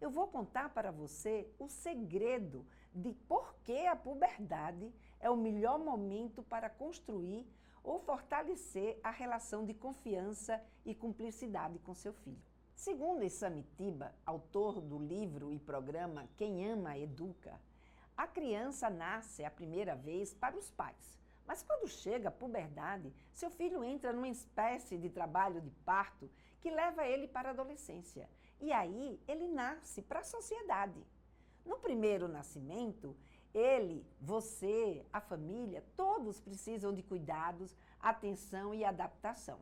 eu vou contar para você o segredo de por que a puberdade é o melhor momento para construir ou fortalecer a relação de confiança e cumplicidade com seu filho. Segundo Samitiba, autor do livro e programa Quem Ama Educa, a criança nasce a primeira vez para os pais. Mas quando chega a puberdade, seu filho entra numa espécie de trabalho de parto que leva ele para a adolescência. E aí ele nasce para a sociedade. No primeiro nascimento, ele, você, a família, todos precisam de cuidados, atenção e adaptação.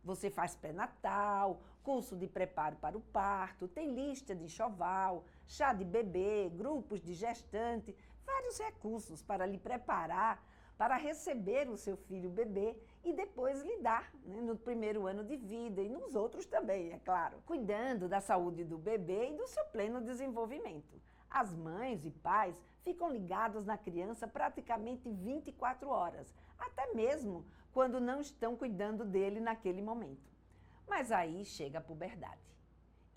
Você faz pré-natal, curso de preparo para o parto, tem lista de enxoval, chá de bebê, grupos de gestante, vários recursos para lhe preparar para receber o seu filho bebê e depois lidar, no primeiro ano de vida e nos outros também, é claro, cuidando da saúde do bebê e do seu pleno desenvolvimento. As mães e pais ficam ligados na criança praticamente 24 horas, até mesmo quando não estão cuidando dele naquele momento. Mas aí chega a puberdade.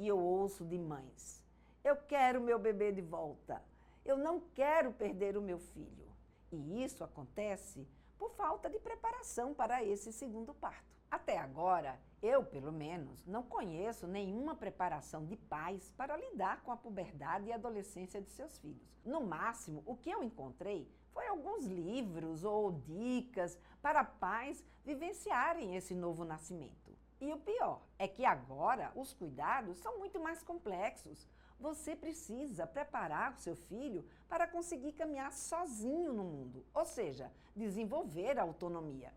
E eu ouço de mães: eu quero meu bebê de volta, eu não quero perder o meu filho. E isso acontece por falta de preparação para esse segundo parto. Até agora, eu, pelo menos, não conheço nenhuma preparação de pais para lidar com a puberdade e adolescência de seus filhos. No máximo, o que eu encontrei foi alguns livros ou dicas para pais vivenciarem esse novo nascimento. E o pior é que agora os cuidados são muito mais complexos. Você precisa preparar o seu filho para conseguir caminhar sozinho no mundo, ou seja, desenvolver a autonomia.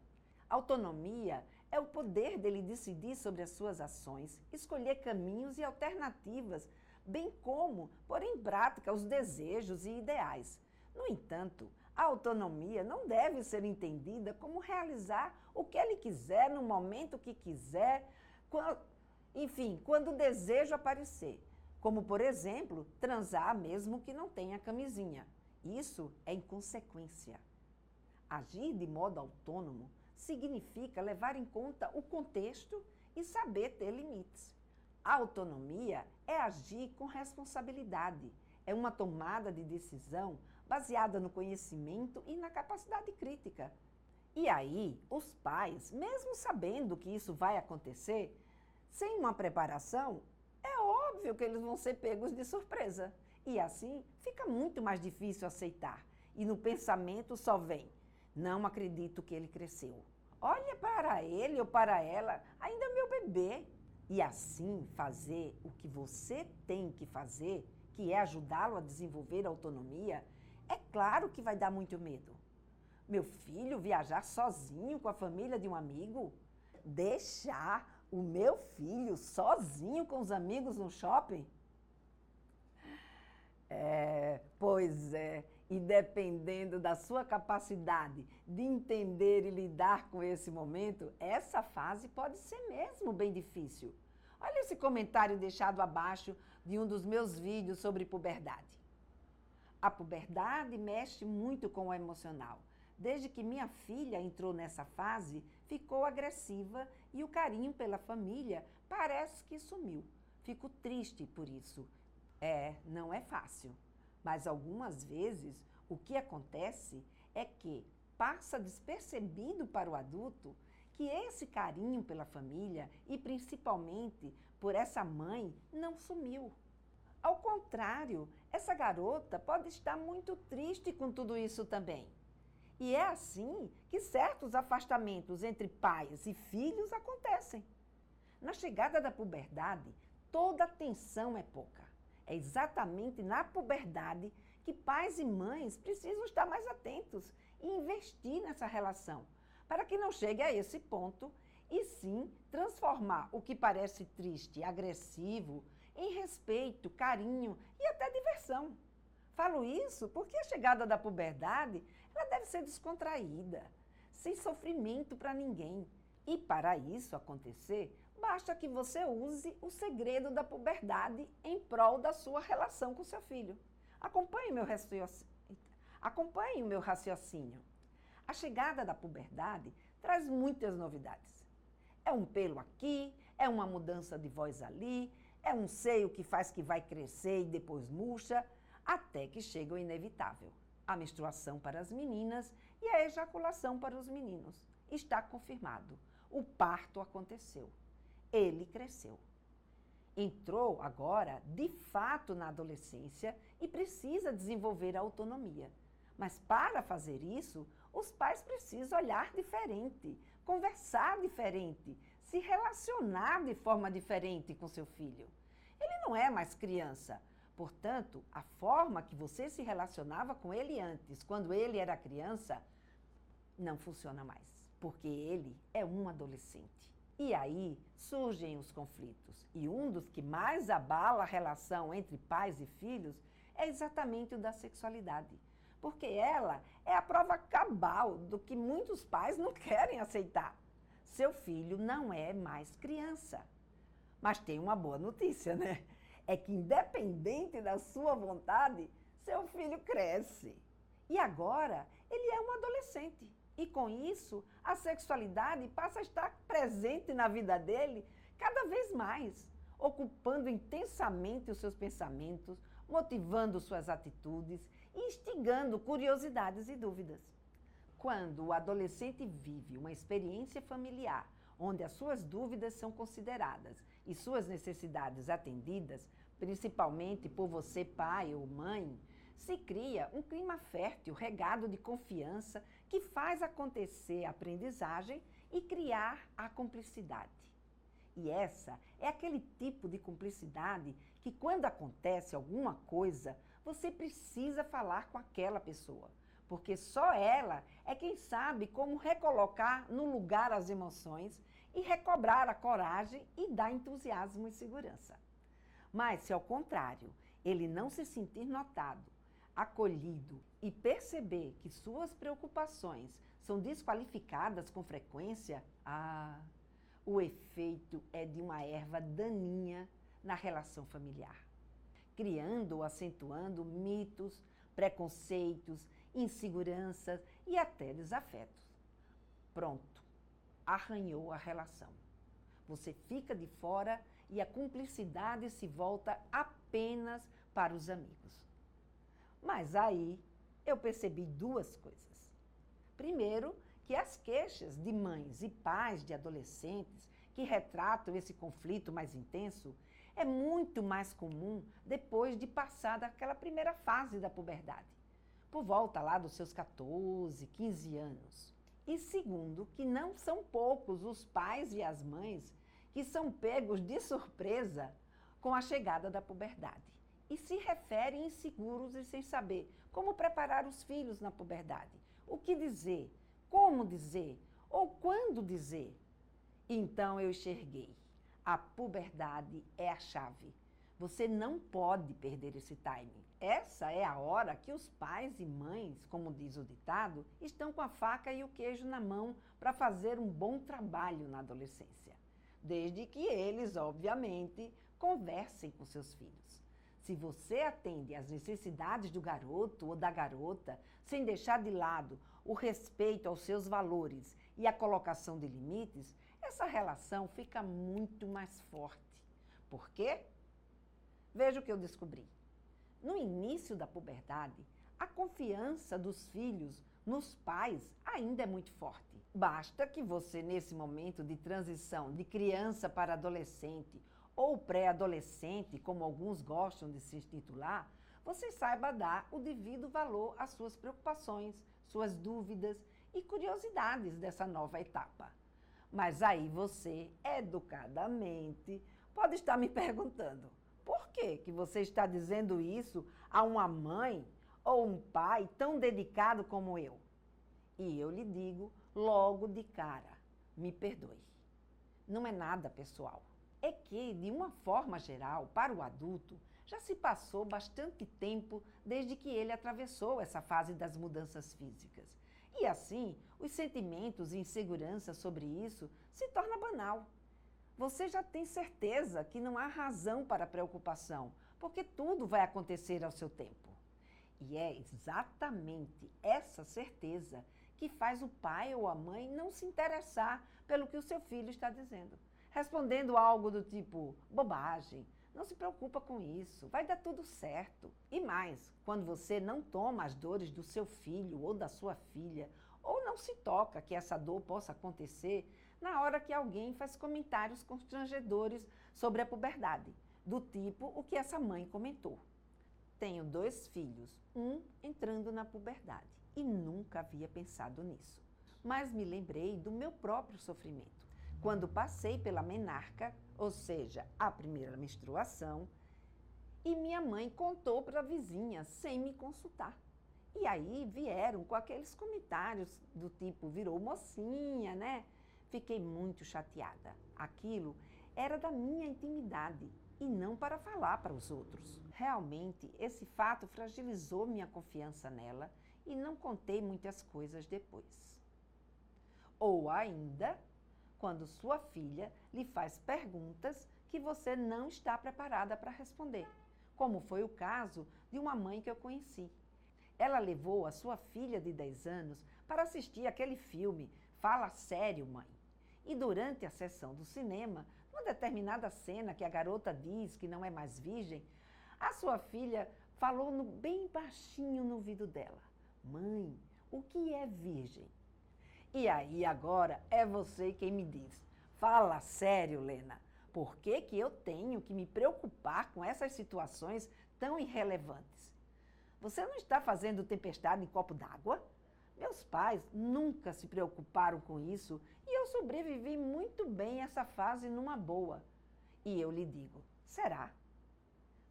Autonomia é o poder dele decidir sobre as suas ações, escolher caminhos e alternativas, bem como pôr em prática os desejos e ideais. No entanto, a autonomia não deve ser entendida como realizar o que ele quiser, no momento que quiser, quando o desejo aparecer. Como, por exemplo, transar mesmo que não tenha camisinha. Isso é inconsequência. Agir de modo autônomo significa levar em conta o contexto e saber ter limites. A autonomia é agir com responsabilidade. É uma tomada de decisão baseada no conhecimento e na capacidade crítica. E aí, os pais, mesmo sabendo que isso vai acontecer, sem uma preparação, é óbvio que eles vão ser pegos de surpresa. E assim, fica muito mais difícil aceitar. E no pensamento só vem: não acredito que ele cresceu. Olha para ele ou para ela, ainda é meu bebê. E assim, fazer o que você tem que fazer, que é ajudá-lo a desenvolver a autonomia, é claro que vai dar muito medo. Meu filho viajar sozinho com a família de um amigo? Deixar o meu filho sozinho com os amigos no shopping? Pois é, e dependendo da sua capacidade de entender e lidar com esse momento, essa fase pode ser mesmo bem difícil. Olha esse comentário deixado abaixo de um dos meus vídeos sobre puberdade. A puberdade mexe muito com o emocional. Desde que minha filha entrou nessa fase, ficou agressiva e o carinho pela família parece que sumiu. Fico triste por isso. Não é fácil. Mas algumas vezes o que acontece é que passa despercebido para o adulto que esse carinho pela família e principalmente por essa mãe não sumiu. Ao contrário, essa garota pode estar muito triste com tudo isso também. E é assim que certos afastamentos entre pais e filhos acontecem. Na chegada da puberdade, toda a atenção é pouca. É exatamente na puberdade que pais e mães precisam estar mais atentos e investir nessa relação, para que não chegue a esse ponto e sim transformar o que parece triste e agressivo em respeito, carinho e até diversão. Falo isso porque a chegada da puberdade ela deve ser descontraída, sem sofrimento para ninguém. E para isso acontecer, basta que você use o segredo da puberdade em prol da sua relação com seu filho. Acompanhe o meu raciocínio. A chegada da puberdade traz muitas novidades. É um pelo aqui, é uma mudança de voz ali, É um seio que faz que vai crescer e depois murcha, até que chega o inevitável. A menstruação para as meninas e a ejaculação para os meninos. Está confirmado. O parto aconteceu. Ele cresceu. Entrou agora, de fato, na adolescência e precisa desenvolver a autonomia. Mas para fazer isso, os pais precisam olhar diferente, conversar diferente, se relacionar de forma diferente com seu filho. Ele não é mais criança. Portanto, a forma que você se relacionava com ele antes, quando ele era criança, não funciona mais, porque ele é um adolescente. E aí surgem os conflitos. E um dos que mais abala a relação entre pais e filhos é exatamente o da sexualidade. Porque ela é a prova cabal do que muitos pais não querem aceitar. Seu filho não é mais criança. Mas tem uma boa notícia, né? É que, independente da sua vontade, seu filho cresce. E agora, ele é um adolescente. E, com isso, a sexualidade passa a estar presente na vida dele cada vez mais, ocupando intensamente os seus pensamentos, motivando suas atitudes e instigando curiosidades e dúvidas. Quando o adolescente vive uma experiência familiar onde as suas dúvidas são consideradas e suas necessidades atendidas, principalmente por você, pai ou mãe, se cria um clima fértil, regado de confiança, que faz acontecer a aprendizagem e criar a cumplicidade. E essa é aquele tipo de cumplicidade que, quando acontece alguma coisa, você precisa falar com aquela pessoa, porque só ela é quem sabe como recolocar no lugar as emoções e recobrar a coragem e dar entusiasmo e segurança. Mas, se ao contrário, ele não se sentir notado, acolhido e perceber que suas preocupações são desqualificadas com frequência, o efeito é de uma erva daninha na relação familiar, criando ou acentuando mitos, preconceitos, inseguranças e até desafetos. Pronto, arranhou a relação. Você fica de fora e a cumplicidade se volta apenas para os amigos. Mas aí eu percebi duas coisas. Primeiro, que as queixas de mães e pais de adolescentes que retratam esse conflito mais intenso é muito mais comum depois de passar daquela primeira fase da puberdade, por volta lá dos seus 14, 15 anos. E segundo, que não são poucos os pais e as mães que são pegos de surpresa com a chegada da puberdade e se referem inseguros e sem saber como preparar os filhos na puberdade, o que dizer, como dizer ou quando dizer. Então eu enxerguei. A puberdade é a chave. Você não pode perder esse timing. Essa é a hora que os pais e mães, como diz o ditado, estão com a faca e o queijo na mão para fazer um bom trabalho na adolescência. Desde que eles, obviamente, conversem com seus filhos. Se você atende às necessidades do garoto ou da garota, sem deixar de lado o respeito aos seus valores e a colocação de limites, essa relação fica muito mais forte. Por quê? Veja o que eu descobri. No início da puberdade, a confiança dos filhos nos pais ainda é muito forte. Basta que você, nesse momento de transição de criança para adolescente ou pré-adolescente, como alguns gostam de se intitular, você saiba dar o devido valor às suas preocupações, suas dúvidas e curiosidades dessa nova etapa. Mas aí você, educadamente, pode estar me perguntando: por que você está dizendo isso a uma mãe ou um pai tão dedicado como eu? E eu lhe digo logo de cara: me perdoe. Não é nada pessoal. É que, de uma forma geral, para o adulto, já se passou bastante tempo desde que ele atravessou essa fase das mudanças físicas. E assim, os sentimentos e insegurança sobre isso se torna banal. Você já tem certeza que não há razão para preocupação, porque tudo vai acontecer ao seu tempo. E é exatamente essa certeza que faz o pai ou a mãe não se interessar pelo que o seu filho está dizendo, respondendo algo do tipo: bobagem, Não se preocupa com isso, vai dar tudo certo. E mais, quando você não toma as dores do seu filho ou da sua filha, ou não se toca que essa dor possa acontecer na hora que alguém faz comentários constrangedores sobre a puberdade, do tipo o que essa mãe comentou. Tenho 2 filhos, um entrando na puberdade, e nunca havia pensado nisso. Mas me lembrei do meu próprio sofrimento. Quando passei pela menarca, ou seja, a primeira menstruação, e minha mãe contou para a vizinha sem me consultar. E aí vieram com aqueles comentários do tipo, virou mocinha, né? Fiquei muito chateada. Aquilo era da minha intimidade e não para falar para os outros. Realmente, esse fato fragilizou minha confiança nela e não contei muitas coisas depois. Ou ainda, quando sua filha lhe faz perguntas que você não está preparada para responder, como foi o caso de uma mãe que eu conheci. Ela levou a sua filha de 10 anos para assistir aquele filme Fala Sério, Mãe. E durante a sessão do cinema, numa determinada cena que a garota diz que não é mais virgem, a sua filha falou bem baixinho no ouvido dela: Mãe, o que é virgem? E aí agora é você quem me diz. Fala sério, Lena. Por que que eu tenho que me preocupar com essas situações tão irrelevantes? Você não está fazendo tempestade em copo d'água? Meus pais nunca se preocuparam com isso e eu sobrevivi muito bem essa fase numa boa. E eu lhe digo, será?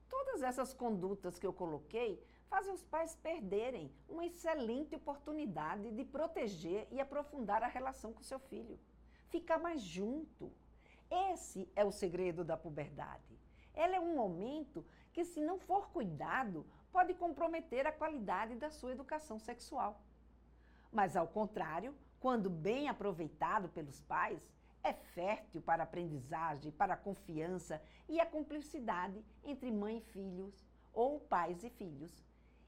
Todas essas condutas que eu coloquei fazem os pais perderem uma excelente oportunidade de proteger e aprofundar a relação com seu filho. Ficar mais junto. Esse é o segredo da puberdade. Ela é um momento que, se não for cuidado, pode comprometer a qualidade da sua educação sexual. Mas, ao contrário, quando bem aproveitado pelos pais, é fértil para a aprendizagem, para a confiança e a cumplicidade entre mãe e filhos, ou pais e filhos.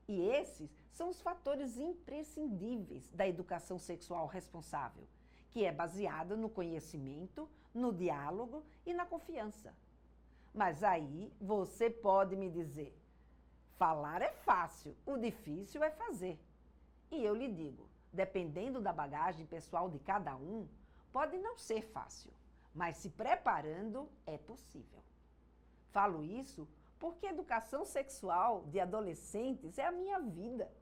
E esses são os fatores imprescindíveis da educação sexual responsável, que é baseada no conhecimento, no diálogo e na confiança. Mas aí você pode me dizer, falar é fácil, o difícil é fazer. E eu lhe digo, dependendo da bagagem pessoal de cada um, pode não ser fácil, mas se preparando é possível. Falo isso porque a educação sexual de adolescentes é a minha vida.